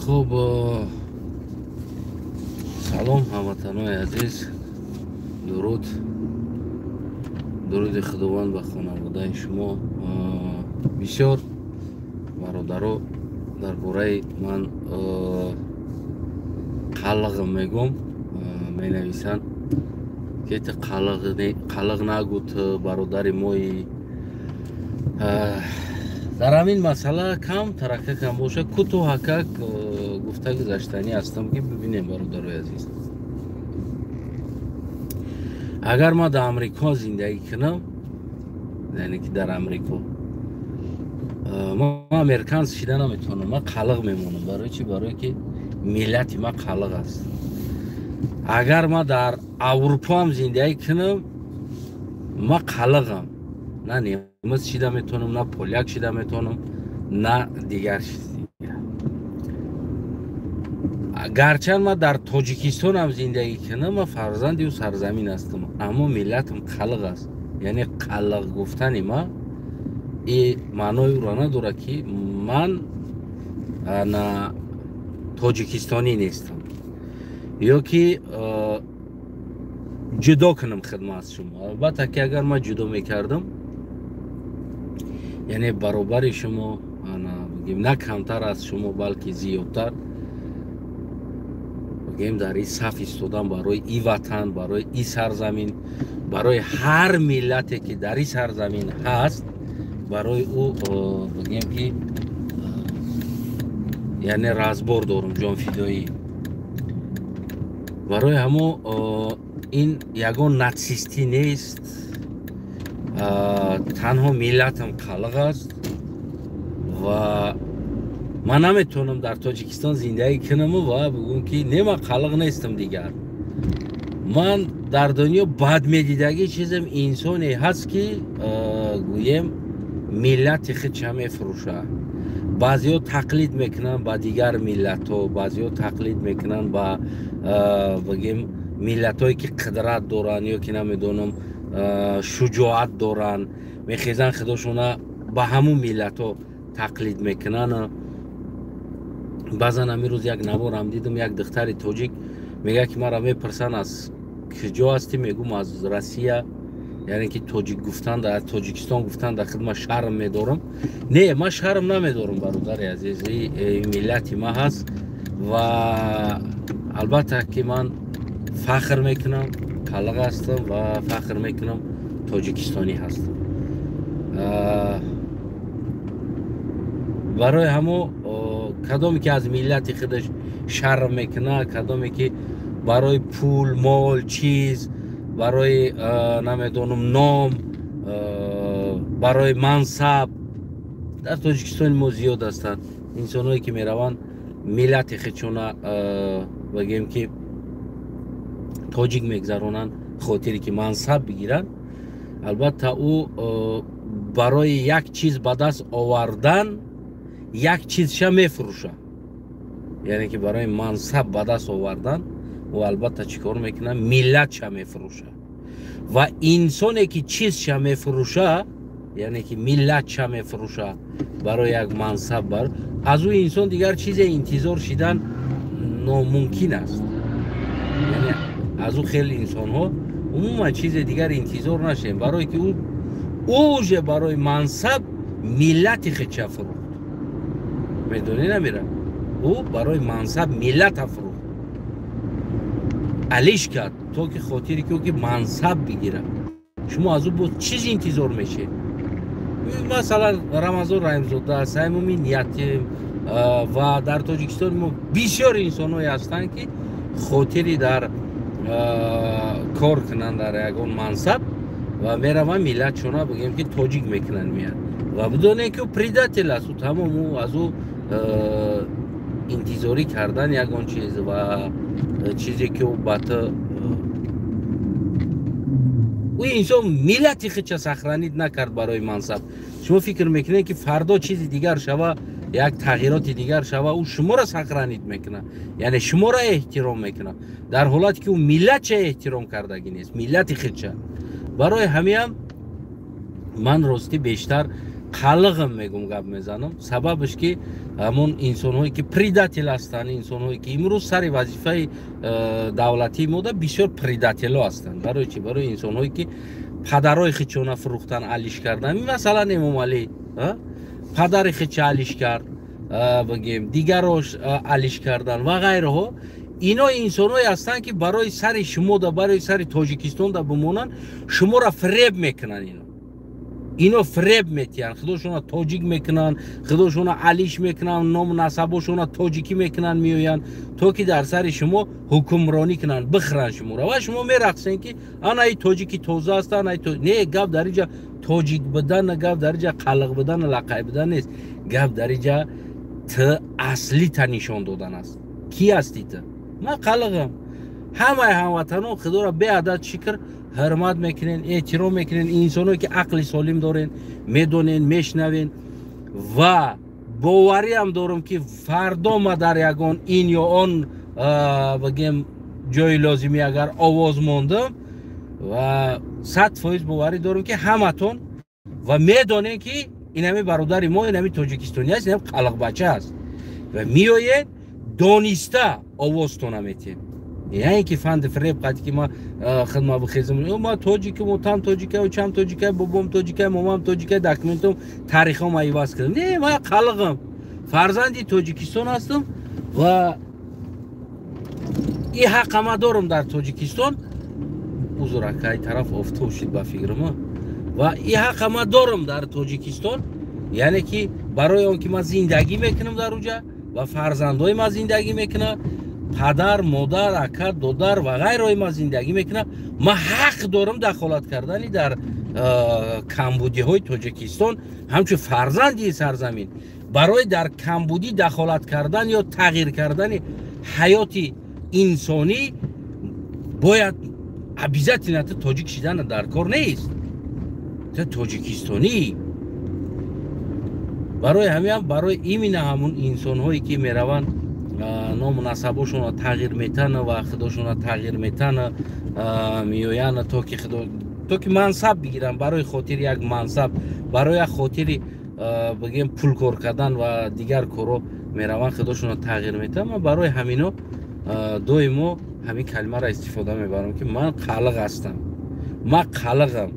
خب سلام هموطنان عزیز، درود خداوند به خانواده شما. بسیار برادرها درباره من قلق میگم، می نویسند که قلق نگو تو برادر مای. در همین مسئله کم ترکه کم باشه کتو حقیق گفته گذاشتنی هستم که ببینیم برادرای عزیز. اگر ما در امریکا زندگی کنم، یعنی که در امریکا ما امریکانس شده نمیتونم، ما قلق میمونم. برای چی؟ برای که ملت ما قلق است. اگر ما در اروپا هم زندگی کنم ما قلقم، نه نیمز شده میتونم، نه پولیک شده میتونم، نه دیگر چیز دیگر. گرچه ما در تاجیکستان هم زندگی کنم، ما فرزند و سرزمین هستم، اما ملتم قلق است. یعنی قلق گفتن ما این معنای او را نداره که من نه تاجیکستانی نیستم یا که جدا کنم خدمت از شما. البته که اگر ما جدا میکردم، یعنی برابر شما، بگیم نه کمتر از شما بلکه زیادتر، بگیم در این صف ایستادم برای این وطن، برای این سرزمین، برای هر ملتی که در این سرزمین هست، برای او بگیم که یعنی رزبار دارم، جان فدایی. برای همو این یگان ناتسیستی نیست، تنها ملتم قلق است و من نمیتونم در تاجیکستان زندگی کنم و بگم که نه من قلق نیستم دیگر. من در دنیا بد میدیدگی چیزم انسانی هست که گویم ملت خودش میفروشه. بعضی ها تقلید میکنن با دیگر ملت ها، بعضی ها تقلید میکنن با بگیم ملت هایی که قدرت دارن یا که نمیدونم شجاعت دارن، میخیزن خودشون با همون ملت ها تقلید میکنن. بعضا همین روز یک نوارم دیدم، یک دختر تاجیک میگه که مرا میپرسن از کجا هستی، میگم از روسیه. یعنی که تاجیک گفتن در تاجیکستان گفتن در خدمت شرم میدارم. نه، ما شرم نمیدارم برادر عزیز، این ملت ما هست و البته که من فخر میکنم قلق هستم و فخر میکنم تاجیکستانی هستم. برای همو کدامی که از ملت خودش شرم میکنه، کدامی که برای پول مال چیز، برای نمیدونم نام، برای منصب، در تاجیکستان ما زیاد هستند انسانایی که میروند ملت خودشون بگیم که تاجیک میگذرونن خاطری که منصب بگیرن. البته او برای یک چیز به دست آوردن یک چیزش میفروشه، یعنی که برای منصب به دست آوردن و البته چیکار میکنه؟ ملتش میفروشه. و انسانی که چیزش میفروشه، یعنی که ملتش میفروشه برای یک منصب، از او انسان دیگر چیز انتظار شدن ناممکن است. یعنی از او خیلی انسان ها عموما چیز دیگر انتظار نشین، برای که او اوج برای منصب ملت خودش فروخت. میدونی نمیره؟ او برای منصب ملت فروخت، علیش کرد تو که خاطری که منصب بگیره. شما از او بود چیز انتظار میشه؟ مثلا رمضان رحمزاده، سیمومی یتیم و در تاجیکستان ما بسیار انسان هایی هستند که خاطری در کار کنن در یکان منصب و میرون ملت شونا بگیم که تاجیک میکنن میاد و بدونه که پریداتل است و تمام از او انتظاری کردن یکان چیز و چیزی که او باته او انسان ملتی خودش سخرانید نکرد برای منصب. شما فکر میکنید که فردا چیزی دیگر شوه، یک تغییرات دیگر شوه، او شما را سخرانید میکنه، یعنی شما را احترام میکنه، در حالت که او ملت چه احترام کردگی نیست، ملت خودش. برای همین من راستی بیشتر қалығым мегум гап мезанам. Сабабиш ки ҳамун инсонҳое ки предател ҳастанд, инсонҳое ки имрӯз сари вазифаи давлатии мода бисёр предатело ҳастанд. Барои чӣ? Барои инсонҳое ки падарои хичона фурӯхтан, алиш кардан. Масалан Имом Али, падари хича алиш кард, бигем дигарош алиш кардан ва ғайраҳо. Ино инсонҳое ҳастанд ки барои сари шумо да, барои сари Тоҷикистон да бимонанд, шуморо фреб мекунанд. Ино фреб метиҳанд, худошона тоҷик мекунанд, худошона алиш мекунанд, ном насабошона тоҷикӣ мекунанд, меоянд то ки дар сари шумо ҳукмронӣ кунанд, бихӯранд шуморо. Ва шумо мерақсед ки ана ин тоҷики тоза аст, ана не, гап дар инҷа тоҷик будан, гап дар инҷа қалиқ будан, лақай будан нест. Гап дар инҷа ти асли та нишон додан аст. Ки ҳасти ту? Ман қалиғам. Ҳамаи ҳамватанон худоро беадад шукр ҳурмат мекунен, эҳтиром мекунен, инсоное ки ақли солим дорен, медонен, мешнавен ва бовариам дорам ки фардо ма дар ягон ин ё он бигем ҷои лозимӣ агар овоз мондам ва 100% боварӣ дорам ки ҳаматон ва медонен ки инами бародари мо, инами тоҷикистони аст, инам қалиқбача аст ва меоед дониста овозтона метиҳем. یعنی که فند فریب قد که ما خدمت بخیزم ما توجیک و تام توجیکه و چم توجیکه بابام توجیکه مامام توجیکه داکومنتم تاریخم ایواز کردم نه ما قلقم فرزندی توجیکستان هستم و این حق ما دارم در توجیکستان بزرگای طرف افتاد شد با فکرم و این حق ما دارم در توجیکستان یعنی که برای اون که ما زندگی میکنم در اونجا و فرزندای ما زندگی میکنه پدر، مادر، اکا، دودر و غیره ما زندگی میکنه ما حق دارم دخالت کردنی در کمبودی های توجیکستان همچون فرزندی سرزمین برای در کمبودی دخالت کردن یا تغییر کردن حیات انسانی باید ابیزت نت تاجیک شدن در کار نیست توجیکستانی برای همین برای این همون انسان هایی که میروند نام نسبشون رو تغییر میتن و خودشون رو تغییر میتن میویان تو که منصب بگیرن برای خاطر یک منصب برای خاطر بگیم پول کار کردن و دیگر کارو میروان خودشون رو تغییر میتن و برای همینا دویمو همین کلمه را استفاده میبرم که من خالق هستم من خالقم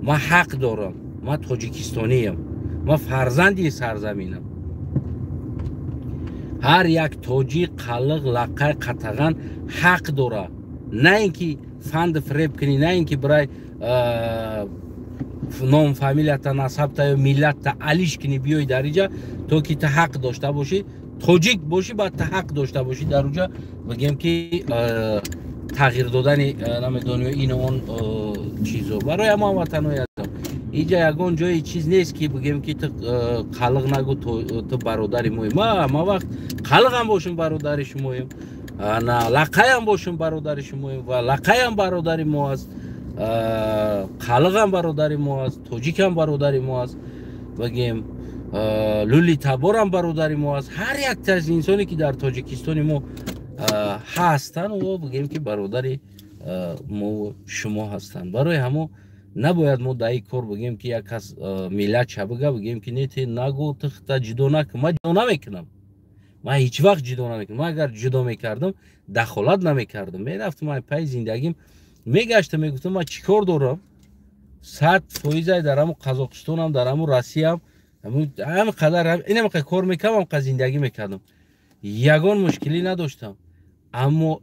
من حق دارم من توجیکستانیم من فرزندی سرزمینم هر یک توجیک خالق لقای قطعاً حق داره نه اینکه فند فریب کنی نه اینکه برای نام فامیلیت نسب تا یا ملت تا علیش کنی بیای در اینجا تو که تا حق داشته باشی توجیک باشی باید تا حق داشته باشی در اونجا بگیم که تغییر دادن نمیدونی این اون چیزو برای ما وطنوی هستم اینجا یگان جای چیز نیست که بگیم که تو خالق نگو تو برادری مویم ما وقت خالق هم باشیم برادر شماییم نه لقای هم باشیم برادر شماییم و لقای هم برادری ما است خالق هم برادری ما است توجیک هم برادری ما است بگیم لولی تبار هم برادری ما است هر یک از انسانی که در تاجیکستان ما هستن و بگیم که برادری ما شما هستن برای همو نباید ما در این کار بگیم که یک از ملت چه بگیم که نیتی نگو تخت جدا نکن من جدا نمیکنم من هیچ وقت جدا نمیکنم من اگر جدا میکردم دخالت نمیکردم میرفتم من پای زندگیم میگشتم میگفتم من چیکار دارم 100% در همون قزاقستان هم در همون روسیه هم همین قدر اینم که کار میکردم هم زندگی میکردم یگان مشکلی نداشتم اما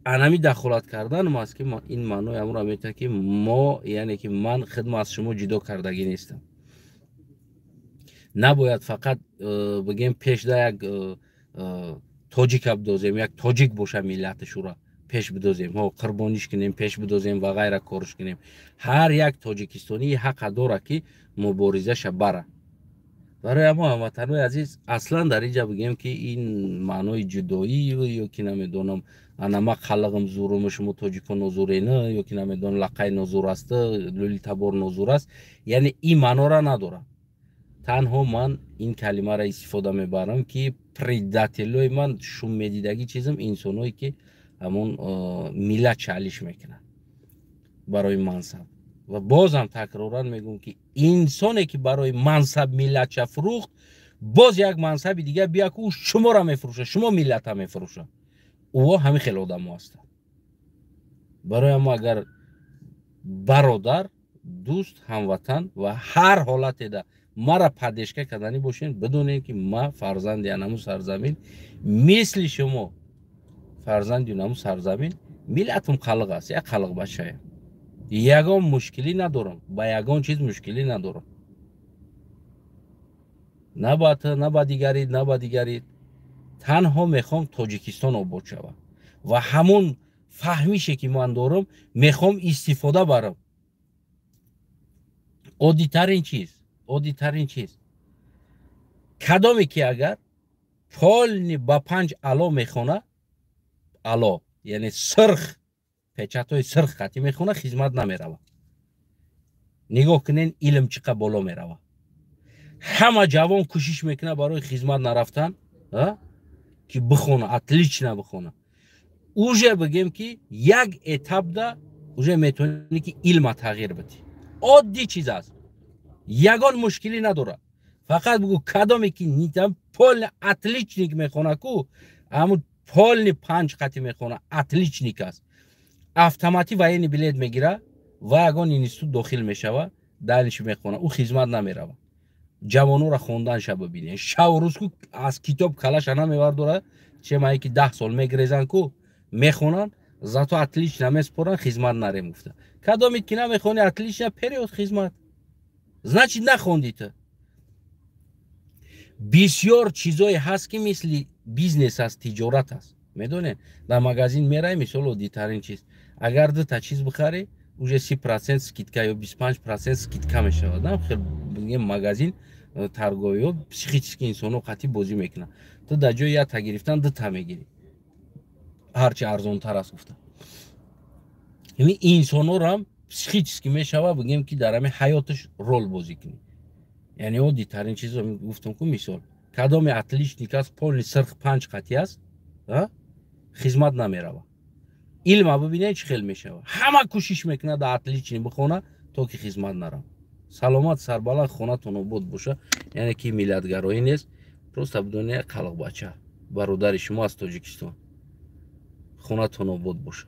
انمی دخالت کردن ما است که این معنی امر میته که ما یعنی که من خدمت از شما جدا کردگی نیستم نباید فقط بگیم پیش در یک تاجیک بدوزیم یک تاجیک باشه ملت شورا پیش بدوزیم ها قربانیش کنیم پیش بدوزیم و غیره کارش کنیم هر یک تاجیکستانی حق داره که مبارزه ش بره برای ما هموطنان عزیز اصلا در اینجا بگیم که این معنای جدایی یا که نمیدونم انا ما خلقم زورم شما تاجیکان نزوره نه یا که نمیدونم لقای نزور است لولی تبار نزور است یعنی این معنا را نداره تنها من این کلمه را استفاده میبرم که پریداتلوی من شوم میدیدگی چیزم انسانایی که همون ملت چالیش میکنن برای منصب و بازم تکرارا میگم که انسانی که برای منصب ملت فروخت باز یک منصب دیگه بیا که او شما را میفروشه، شما ملت هم میفروشه. او همین خیلی آدم هستن. برای ما اگر برادر، دوست، هموطن و هر حالت ده مرا پدیشکه کردنی باشین، بدونین که ما فرزند اینمو سرزمین مثل شما فرزند اینمو سرزمین ملتم خلق است، یک خلق بچه. یگان مشکلی ندارم، با یگان چیز مشکلی ندارم. نه با دیگرید تنها میخوام تاجیکستان آباد شود و همون فهمیشه که من دارم میخوام استفاده برم. عادی ترین چیز کدامی که اگر پال با 5 الا میخونه، الا یعنی سرخ، پچتای سرخ خطی میخونه، خدمت نمیروه. نگاه کنین علم چقدر بالا میروه. همه جوان کوشش میکنه برای خدمت نرفتن که بخونه، اتلیچ نبخونه. اوجه بگیم که یک اتاب ده اوجه میتونی که علم تغییر بدی. عادی چیز است، یگان مشکلی نداره. فقط بگو کدامی که نیتم پال اتلیچنیک میخونه کو، همون پال 5 خطی میخونه اتلیچنیک است، автомати و این بلیت میگیره و اگان اینستیتوت داخل میشوه، دانش میخونه، او خدمت نمیروه. جوانو را خوندن شب ببینین، شب و روز کو از کتاب کلاش نمیورداره، چه مایی که 10 سال میگریزن کو میخونن، زاتو اتلیچ نمیسپرن، خدمت نرمفته. کدامی که نمیخونی اتلیچ نه پریود خدمت، значит نخوندید. بسیار چیزایی هست که مثل بیزنس است، تجارت است. میدونین در مغازین میرای مثال عادی ترین چیز، اگر دو تا چیز بخری اوجه 30% سکیتکا یا 25% سکیتکا میشه. نه خیلی بگیم مغازین ترگوی و پسیخیچسکی انسانو قطعی بازی میکنه. تو در جای یا تا گرفتن دو تا میگیری، هرچی ارزان تر است گفتن. یعنی انسانو رو هم پسیخیچسکی میشه، بگیم که در همه حیاتش رول بازی کنی. یعنی عادی ترین چیز رو گفتم که مثال کدام اتلیچنیک است پول سرخ 5 خطی است، خدمت نمیروه. علم ببینید چه خیلی میشه، همه کوشش میکنه در اتلیچنی بخونه تا که خدمت نره. سلامت سربالا خونه تون آباد باشه. یعنی که ملتگرایی نیست، پروست بدون خلق بچه برادر شما از تاجیکستان، خونه تون آباد باشه.